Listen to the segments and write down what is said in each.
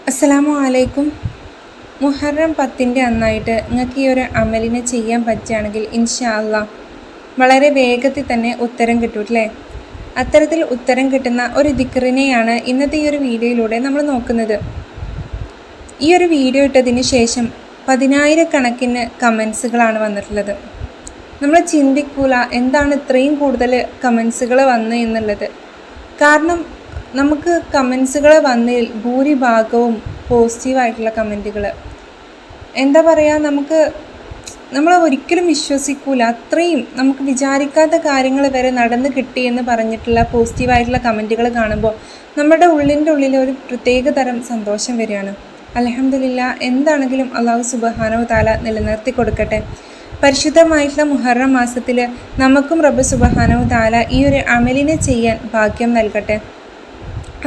അസ്സലാമു അലൈക്കും. മുഹറം 10-ൻ്റെ അന്നായിട്ട് നിങ്ങൾക്ക് ഈ ഒരു അമലിനെ ചെയ്യാൻ പറ്റുകയാണെങ്കിൽ ഇൻഷാ അല്ലാ വളരെ വേഗത്തിൽ തന്നെ ഉത്തരം കിട്ടും അല്ലേ? അത്തരത്തിൽ ഉത്തരം കിട്ടുന്ന ഒരു ദിക്റിനെയാണ് ഇന്നത്തെ ഈ ഒരു വീഡിയോയിലൂടെ നമ്മൾ നോക്കുന്നത്. ഈ ഒരു വീഡിയോ ഇട്ടതിന് ശേഷം 10,000-കണക്കിന് കമൻസുകളാണ് വന്നിട്ടുള്ളത്. നമ്മൾ ചിന്തിക്കൂല എന്താണ് ഇത്രയും കൂടുതൽ കമൻസുകൾ വന്നു എന്നുള്ളത്. കാരണം നമുക്ക് കമൻസുകൾ വന്നതിൽ ഭൂരിഭാഗവും പോസിറ്റീവായിട്ടുള്ള കമൻറ്റുകൾ. എന്താ പറയുക, നമ്മൾ ഒരിക്കലും വിശ്വസിക്കൂല, അത്രയും നമുക്ക് വിചാരിക്കാത്ത കാര്യങ്ങൾ വരെ നടന്ന് കിട്ടി എന്ന് പറഞ്ഞിട്ടുള്ള പോസിറ്റീവായിട്ടുള്ള കമൻറ്റുകൾ കാണുമ്പോൾ നമ്മുടെ ഉള്ളിൻ്റെ ഉള്ളിൽ ഒരു പ്രത്യേക തരം സന്തോഷം വരികയാണ്. അൽഹംദുലില്ലാ, എന്താണെങ്കിലും അല്ലാഹു സുബ്ഹാനഹു തആല നിലനിർത്തി കൊടുക്കട്ടെ. പരിശുദ്ധമായിട്ടുള്ള മുഹറം മാസത്തിൽ നമുക്കും റബ്ബ് സുബ്ഹാനഹു തആല ഈ ഒരു അമലിനെ ചെയ്യാൻ ഭാഗ്യം നൽകട്ടെ.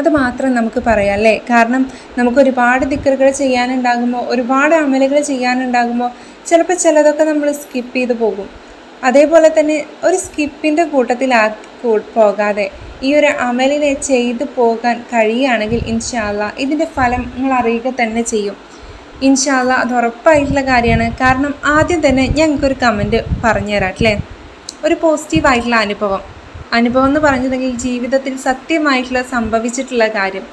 അത് മാത്രം നമുക്ക് പറയാം അല്ലേ? കാരണം നമുക്ക് ഒരുപാട് ദിക്റുകൾ ചെയ്യാനുണ്ടാകുമ്പോൾ, ഒരുപാട് അമലുകൾ ചെയ്യാനുണ്ടാകുമ്പോൾ ചിലപ്പോൾ ചിലതൊക്കെ നമ്മൾ സ്കിപ്പ് ചെയ്ത് പോകും. അതേപോലെ തന്നെ ഒരു സ്കിപ്പിൻ്റെ പോകാതെ ഈ ഒരു അമലിനെ ചെയ്തു പോകാൻ കഴിയുകയാണെങ്കിൽ ഇൻഷാ അല്ലാ ഇതിൻ്റെ ഫലം നിങ്ങൾ അറിയുക തന്നെ ചെയ്യും. ഇൻഷാ അല്ലാ അത് ഉറപ്പായിട്ടുള്ള കാര്യമാണ്. കാരണം ആദ്യം തന്നെ ഞങ്ങൾക്കൊരു കമൻറ്റ് പറഞ്ഞു തരാം അല്ലേ? ഒരു പോസിറ്റീവായിട്ടുള്ള അനുഭവം എന്ന് പറഞ്ഞിട്ടുണ്ടെങ്കിൽ ജീവിതത്തിൽ സത്യമായിട്ടുള്ള സംഭവിച്ചിട്ടുള്ള കാര്യം.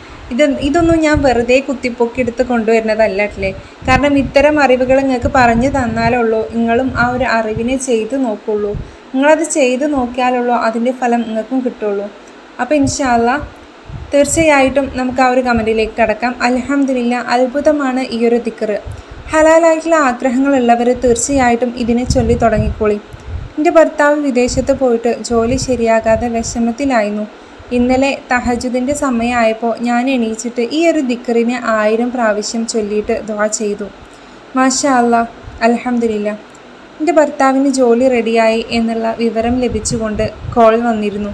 ഇതൊന്നും ഞാൻ വെറുതെ കുത്തിപ്പൊക്കിയെടുത്ത് കൊണ്ടുവരുന്നതല്ല അല്ലേ? കാരണം ഇത്തരം അറിവുകൾ നിങ്ങൾക്ക് പറഞ്ഞു തന്നാലുള്ളൂ നിങ്ങളും ആ ഒരു അറിവിനെ ചെയ്ത് നോക്കുള്ളൂ. നിങ്ങളത് ചെയ്ത് നോക്കിയാലുള്ളൂ അതിൻ്റെ ഫലം നിങ്ങൾക്കും കിട്ടുള്ളൂ. അപ്പോൾ ഇൻഷാ അല്ലാ തീർച്ചയായിട്ടും നമുക്ക് ആ ഒരു കമൻറ്റിലേക്ക് കടക്കാം. അൽഹംദുലില്ലാ, അത്ഭുതമാണ് ഈ ഒരു ദിക്ർ. ഹലാലായിട്ടുള്ള ആഗ്രഹങ്ങളുള്ളവർ തീർച്ചയായിട്ടും ഇതിനെ ചൊല്ലി തുടങ്ങിക്കോളി. എൻ്റെ ഭർത്താവ് വിദേശത്ത് പോയിട്ട് ജോലി ശരിയാകാതെ വിഷമത്തിലായിരുന്നു. ഇന്നലെ തഹജ്ജുദിൻ്റെ സമയമായപ്പോൾ ഞാൻ എണീച്ചിട്ട് ഈ ഒരു ദിക്റിനെ 1000 പ്രാവശ്യം ചൊല്ലിയിട്ട് ദുആ ചെയ്തു. മാഷാ അല്ലാ, അൽഹംദുലില്ലാ. എൻ്റെ ഭർത്താവിന് ജോലി റെഡിയായി എന്നുള്ള വിവരം ലഭിച്ചുകൊണ്ട് കോൾ വന്നിരുന്നു.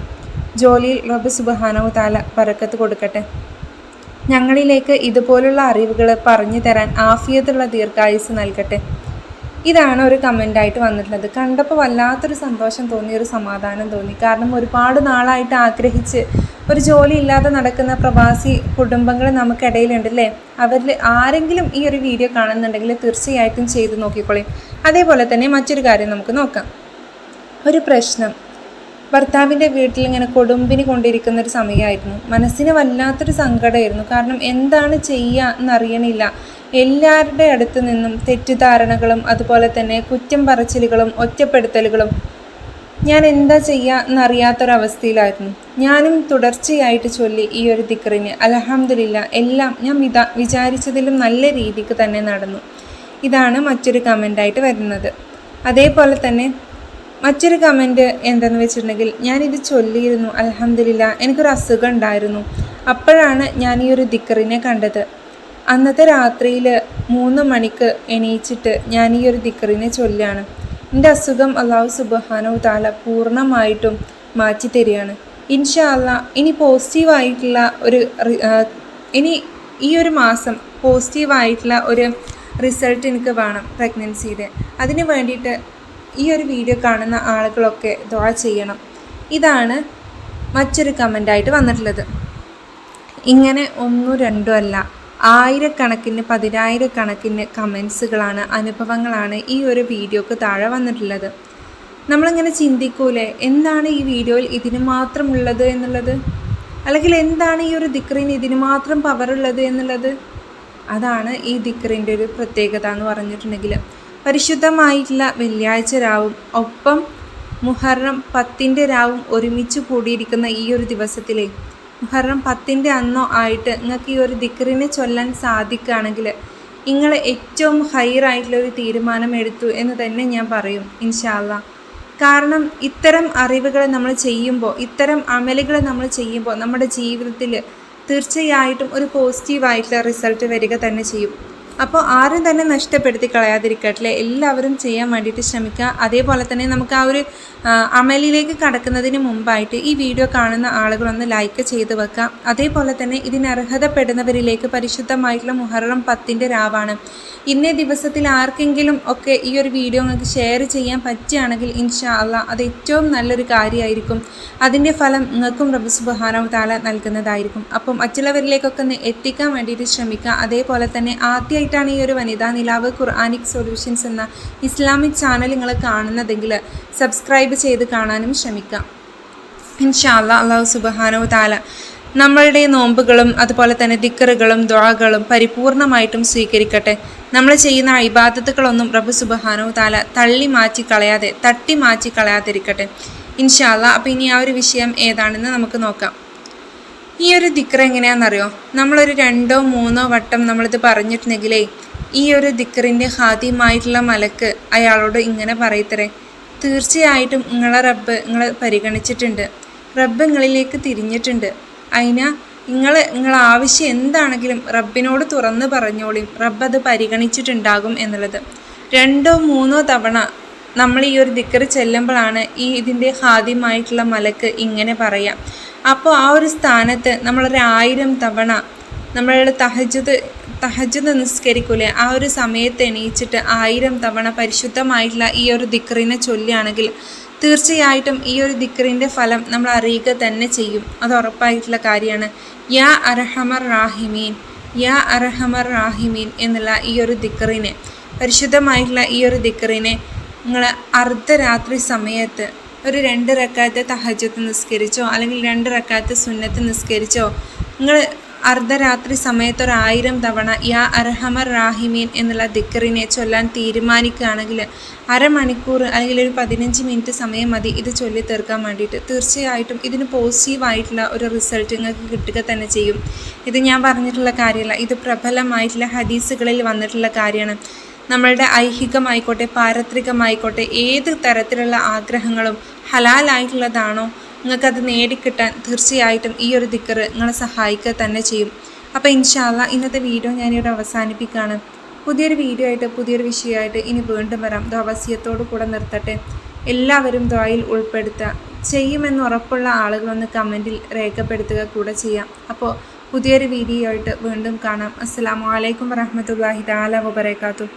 ജോലിയിൽ റബ്ബ് സുബ്ഹാനഹു തആല ബറക്കത്ത് കൊടുക്കട്ടെ. ഞങ്ങളിലേക്ക് ഇതുപോലുള്ള അറിവുകൾ പറഞ്ഞു തരാൻ ആഫിയത്തുള്ള ദീർഘായുസ് നൽകട്ടെ. ഇതാണ് ഒരു കമൻ്റായിട്ട് വന്നിട്ടുള്ളത്. കണ്ടപ്പോൾ വല്ലാത്തൊരു സന്തോഷം തോന്നി, ഒരു സമാധാനം തോന്നി. കാരണം ഒരുപാട് നാളായിട്ട് ആഗ്രഹിച്ച് ഒരു ജോലി ഇല്ലാതെ നടക്കുന്ന പ്രവാസി കുടുംബങ്ങൾ നമുക്കിടയിലുണ്ട് അല്ലേ? അവരിൽ ആരെങ്കിലും ഈ ഒരു വീഡിയോ കാണുന്നുണ്ടെങ്കിൽ തീർച്ചയായിട്ടും ചെയ്ത് നോക്കിക്കോളേ. അതേപോലെ തന്നെ മറ്റൊരു കാര്യം നമുക്ക് നോക്കാം. ഒരു പ്രശ്നം ഭർത്താവിൻ്റെ വീട്ടിലിങ്ങനെ കൊടുമ്പിനി കൊണ്ടിരിക്കുന്ന ഒരു സമയമായിരുന്നു. മനസ്സിന് വല്ലാത്തൊരു സങ്കടമായിരുന്നു. കാരണം എന്താണ് ചെയ്യുക എന്നറിയണില്ല. എല്ലാവരുടെ അടുത്ത് നിന്നും തെറ്റിദ്ധാരണകളും അതുപോലെ തന്നെ കുറ്റം പറച്ചിലുകളും ഒറ്റപ്പെടുത്തലുകളും. ഞാൻ എന്താ ചെയ്യുക എന്നറിയാത്തൊരവസ്ഥയിലായിരുന്നു. ഞാനും തുടർച്ചയായിട്ട് ചൊല്ലി ഈ ഒരു ദിക്റിന്. അൽഹംദുലില്ലാ, എല്ലാം ഞാൻ വിചാരിച്ചതിലും നല്ല രീതിക്ക് തന്നെ നടന്നു. ഇതാണ് മറ്റൊരു കമൻ്റായിട്ട് വരുന്നത്. അതേപോലെ തന്നെ മറ്റൊരു കമൻറ്റ് എന്താണെന്ന് വെച്ചിട്ടുണ്ടെങ്കിൽ, ഞാനിത് ചൊല്ലിയിരുന്നു, അൽഹംദുലില്ലാ, എനിക്കൊരു അസുഖം ഉണ്ടായിരുന്നു. അപ്പോഴാണ് ഞാൻ ഈ ഒരു ദിക്റിനെ കണ്ടത്. അന്നത്തെ രാത്രിയിൽ 3 മണിക്ക് എണീച്ചിട്ട് ഞാൻ ഈ ഒരു ദിക്റിനെ ചൊല്ലാണ്. എൻ്റെ അസുഖം അല്ലാഹു സുബ്ഹാനഹു തആല പൂർണ്ണമായിട്ടും മാറ്റി തരികയാണ്. ഇൻഷാ അല്ലാ ഇനി പോസിറ്റീവായിട്ടുള്ള ഇനി ഈ ഒരു മാസം പോസിറ്റീവായിട്ടുള്ള ഒരു റിസൾട്ട് എനിക്ക് വേണം പ്രഗ്നൻസിയുടെ. അതിന് വേണ്ടിയിട്ട് ഈ ഒരു വീഡിയോ കാണുന്ന ആളുകളൊക്കെ ദുആ ചെയ്യണം. ഇതാണ് മറ്റൊരു കമൻ്റായിട്ട് വന്നിട്ടുള്ളത്. ഇങ്ങനെ 1, 2 അല്ല, 1000-കണക്കിന് 10,000-കണക്കിന് കമൻസുകളാണ്, അനുഭവങ്ങളാണ് ഈ ഒരു വീഡിയോക്ക് താഴെ വന്നിട്ടുള്ളത്. നമ്മളിങ്ങനെ ചിന്തിക്കൂലേ, എന്താണ് ഈ വീഡിയോയിൽ ഇതിന് മാത്രമുള്ളത് എന്നുള്ളത്, അല്ലെങ്കിൽ എന്താണ് ഈ ഒരു ദിക്റിന് ഇതിന് മാത്രം പവറുള്ളത് എന്നുള്ളത്. അതാണ് ഈ ദിക്റിൻ്റെ ഒരു പ്രത്യേകത എന്ന് പറഞ്ഞിട്ടുണ്ടെങ്കിൽ, പരിശുദ്ധമായിട്ടുള്ള വെള്ളിയാഴ്ച രാവും ഒപ്പം മുഹറം 10-ൻ്റെ രാവും ഒരുമിച്ച് കൂടിയിരിക്കുന്ന ഈ ഒരു ദിവസത്തിലെ മുഹറം 10-ൻ്റെ അന്നോ ആയിട്ട് നിങ്ങൾക്ക് ഈ ഒരു ദിക്റിനെ ചൊല്ലാൻ സാധിക്കുകയാണെങ്കിൽ നിങ്ങൾ ഏറ്റവും ഹൈറായിട്ടുള്ളൊരു തീരുമാനം എടുത്തു എന്ന് തന്നെ ഞാൻ പറയും ഇൻഷാ അല്ലാ. കാരണം ഇത്തരം അറിവുകൾ നമ്മൾ ചെയ്യുമ്പോൾ, ഇത്തരം അമലുകൾ നമ്മൾ ചെയ്യുമ്പോൾ നമ്മുടെ ജീവിതത്തിൽ തീർച്ചയായിട്ടും ഒരു പോസിറ്റീവായിട്ടുള്ള റിസൾട്ട് വരിക തന്നെ ചെയ്യും. അപ്പോൾ ആരും തന്നെ നഷ്ടപ്പെടുത്തി കളയാതിരിക്കട്ടെ, എല്ലാവരും ചെയ്യാൻ വേണ്ടിയിട്ട് ശ്രമിക്കുക. അതേപോലെ തന്നെ നമുക്ക് ആ ഒരു അമലിലേക്ക് കടക്കുന്നതിന് മുമ്പായിട്ട് ഈ വീഡിയോ കാണുന്ന ആളുകളൊന്ന് ലൈക്ക് ചെയ്ത് വെക്കാം. അതേപോലെ തന്നെ ഇതിന് അർഹതപ്പെടുന്നവരിലേക്ക് പരിശുദ്ധമായിട്ടുള്ള മുഹറം 10 രാവാണ്. ഇന്നേ ദിവസത്തിൽ ആർക്കെങ്കിലും ഒക്കെ ഈ ഒരു വീഡിയോ നിങ്ങൾക്ക് ഷെയർ ചെയ്യാൻ പറ്റുകയാണെങ്കിൽ ഇൻഷാ അല്ലാഹ് അത് ഏറ്റവും നല്ലൊരു കാര്യമായിരിക്കും. അതിൻ്റെ ഫലം നിങ്ങൾക്കും റബ്ബ് സുബ്ഹാനഹു തആല നൽകുന്നതായിരിക്കും. അപ്പം മറ്റുള്ളവരിലേക്കൊക്കെ ഒന്ന് എത്തിക്കാൻ വേണ്ടിയിട്ട് ശ്രമിക്കുക. അതേപോലെ തന്നെ ആദ്യമായിട്ടാണ് ഈ ഒരു വനിതാ നിലാവ് ഖുർആനിക് സൊല്യൂഷൻസ് എന്ന ഇസ്ലാമിക് ചാനൽ നിങ്ങൾ കാണുന്നതെങ്കിൽ സബ്സ്ക്രൈബ് ചെയ്ത് കാണാനും ശ്രമിക്കാം. ഇൻഷാ അല്ലാഹ് അല്ലാഹു സുബ്ഹാനഹു തആല നമ്മളുടെ നോമ്പുകളും അതുപോലെ തന്നെ ദിക്റുകളും ദുആകളും പരിപൂർണമായിട്ടും സ്വീകരിക്കട്ടെ. നമ്മൾ ചെയ്യുന്ന ഇബാദത്തുകളൊന്നും റബ്ബ് സുബ്ഹാനഹു തആല തട്ടി മാറ്റി കളയാതിരിക്കട്ടെ ഇൻഷാ അല്ലാഹ്. അപ്പോൾ ഇനി ആ ഒരു വിഷയം ഏതാണെന്ന് നമുക്ക് നോക്കാം. ഈ ഒരു ദിക്ർ എങ്ങനെയാണെന്നറിയോ? നമ്മളൊരു 2 or 3 വട്ടം നമ്മളിത് പറഞ്ഞിട്ടുണ്ടെങ്കിലേ ഈ ഒരു ദിക്റിൻ്റെ ഹാദിമായിട്ടുള്ള മലക്ക് അയാളോട് ഇങ്ങനെ പറയത്തരേ, തീർച്ചയായിട്ടും നിങ്ങളെ റബ്ബ് നിങ്ങളെ പരിഗണിച്ചിട്ടുണ്ട്, റബ്ബ് നിങ്ങളിലേക്ക് തിരിഞ്ഞിട്ടുണ്ട്. അതിന് നിങ്ങളെ ആവശ്യം എന്താണെങ്കിലും റബ്ബിനോട് തുറന്ന് പറഞ്ഞോളിയും, റബ്ബ് അത് പരിഗണിച്ചിട്ടുണ്ടാകും എന്നുള്ളത് 2 or 3 തവണ നമ്മൾ ഈ ഒരു ദിക്ർ ചെല്ലുമ്പോഴാണ് ഇതിൻ്റെ ഹാദിമായിട്ടുള്ള മലക്ക് ഇങ്ങനെ പറയാം. അപ്പോൾ ആ ഒരു സ്ഥാനത്ത് നമ്മളൊരു 1000 തവണ നമ്മളുടെ തഹജ്ജുദ് നിസ്കരിക്കൂലേ, ആ ഒരു സമയത്ത് എണീച്ചിട്ട് 1000 തവണ പരിശുദ്ധമായിട്ടുള്ള ഈ ഒരു ദിക്റിനെ ചൊല്ലുകയാണെങ്കിൽ തീർച്ചയായിട്ടും ഈ ഒരു ദിക്റിൻ്റെ ഫലം നമ്മൾ അറിയുക തന്നെ ചെയ്യും. അത് ഉറപ്പായിട്ടുള്ള കാര്യമാണ്. യാ അർഹമർ റാഹിമീൻ, യാ അർഹമർ റാഹിമീൻ എന്നുള്ള ഈ ഒരു ദിക്റിനെ, പരിശുദ്ധമായിട്ടുള്ള ഈ ഒരു ദിക്റിനെ നിങ്ങൾ അർദ്ധരാത്രി സമയത്ത് ഒരു 2 റക്അത്ത് തഹജ്ജുദ് നിസ്കരിച്ചോ അല്ലെങ്കിൽ 2 റക്അത്ത് സുന്നത്ത് നിസ്കരിച്ചോ നിങ്ങൾ അർദ്ധരാത്രി സമയത്ത് ഒരു 1000 തവണ യാ അർഹമർ റാഹിമീൻ എന്നുള്ള ദിക്റിനെ ചൊല്ലാൻ തീരുമാനിക്കുകയാണെങ്കിൽ അരമണിക്കൂർ അല്ലെങ്കിൽ ഒരു 15 മിനിറ്റ് സമയം മതി ഇത് ചൊല്ലി തീർക്കാൻ വേണ്ടിയിട്ട്. തീർച്ചയായിട്ടും ഇതിന് പോസിറ്റീവായിട്ടുള്ള ഒരു റിസൾട്ട് നിങ്ങൾക്ക് കിട്ടുക തന്നെ ചെയ്യും. ഇത് ഞാൻ പറഞ്ഞിട്ടുള്ള കാര്യമല്ല, ഇത് പ്രബലമായിട്ടുള്ള ഹദീസുകളിൽ വന്നിട്ടുള്ള കാര്യമാണ്. നമ്മളുടെ ഐഹികമായിക്കോട്ടെ പാരത്രികമായിക്കോട്ടെ ഏത് തരത്തിലുള്ള ആഗ്രഹങ്ങളും ഹലാലായിട്ടുള്ളതാണോ നിങ്ങൾക്കത് നേടിക്കിട്ടാൻ തീർച്ചയായിട്ടും ഈ ഒരു ദിക്ർ നിങ്ങളെ സഹായിക്കുക തന്നെ ചെയ്യും. അപ്പോൾ ഇൻഷാ അല്ലാഹ് ഇന്നത്തെ വീഡിയോ ഞാനിവിടെ അവസാനിപ്പിക്കുകയാണ്. പുതിയൊരു വീഡിയോ ആയിട്ട് പുതിയൊരു വിഷയമായിട്ട് ഇനി വീണ്ടും വരാം. വസിയത്തോടു കൂടെ നിർത്തട്ടെ. എല്ലാവരും ദുആയിൽ ഉൾപ്പെടുത്തുക. ചെയ്യുമെന്ന് ഉറപ്പുള്ള ആളുകളൊന്ന് കമൻറ്റിൽ രേഖപ്പെടുത്തുക കൂടെ ചെയ്യാം. അപ്പോൾ പുതിയൊരു വീഡിയോ ആയിട്ട് വീണ്ടും കാണാം. അസ്സലാമു അലൈക്കും വറഹ്മത്തുള്ളാഹി തആല വബറകാതുഹു.